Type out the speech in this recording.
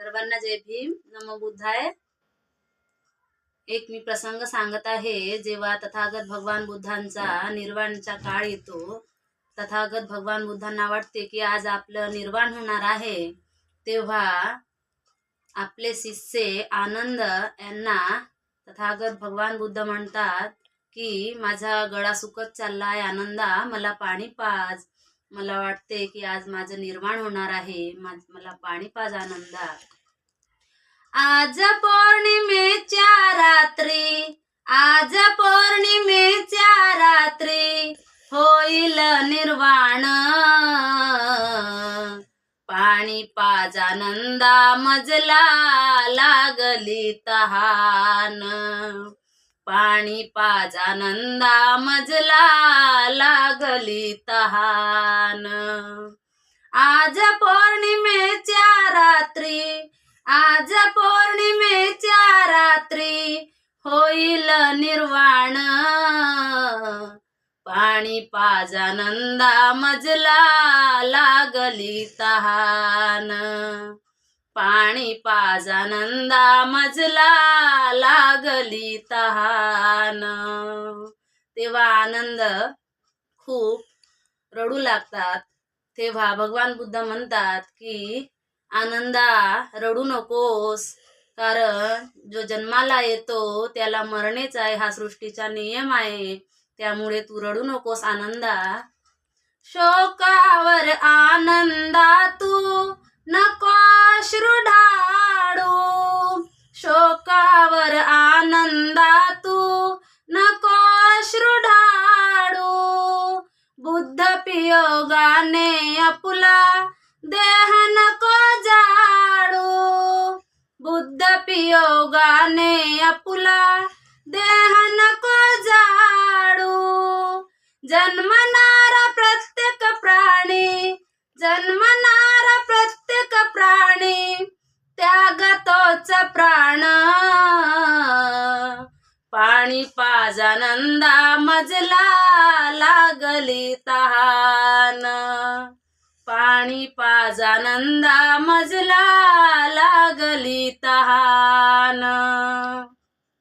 सर्वांना जय भीम, नमो बुद्धाय। एक मी प्रसंग सांगत आहे। जेव्हा तथागत भगवान बुद्धांचा निर्वाणचा काळ येतो, तथागत भगवान बुद्धांना वाटते की आज आपलं निर्वाण होणार आहे, तेव्हा आपले शिष्य आनंद यांना तथागत भगवान बुद्ध म्हणतात की माझा गळा सुकत चाललाय आनंदा, मला पाणी पाज। मला वाटते की आज माझं निर्वाण होणार आहे, मला पाणी पाज आनंदा। आज पौर्णिमेच्या रात्री, आज पौर्णिमेच्या रात्री होईल निर्वाण। पाणी पाज आनंदा, मजला लागली तहान। पाणी पाज आनंदा, मजला लागली तहान। आज पौर्णिमेच्या रात्री, आज पौर्णिमेच्या रात्री होईल निर्वाण। पाणी पाज आनंदा, मजला लागली तहान। पाणी पाज आनंदा, मजला लागली तहान। तेव्हा आनंद खूप रडू लागतात। तेव्हा भगवान बुद्ध म्हणतात की आनंदा रडू नकोस, कारण जो जन्माला येतो त्याला मरणेच आहे, हा सृष्टीचा नियम आहे, त्यामुळे तू रडू नकोस आनंदा। शोकावर आनंदा तू नको अश्रू ढाळू, शोकावर आनंदा तू नको अश्रू ढाळू। बुद्ध पियोगाने आपुला देह नको जाळू, बुद्ध पियोगाने आपुला देह नको जाळू। जन्मणारा प्रत्येक प्राणी, जन्मणारा प्रत्येक प्राणी त्यागतोच प्राण। पाणी पाज आनंदा, मजला लागली तहान। पाणी पाज आनंदा, मजला लागली तहान।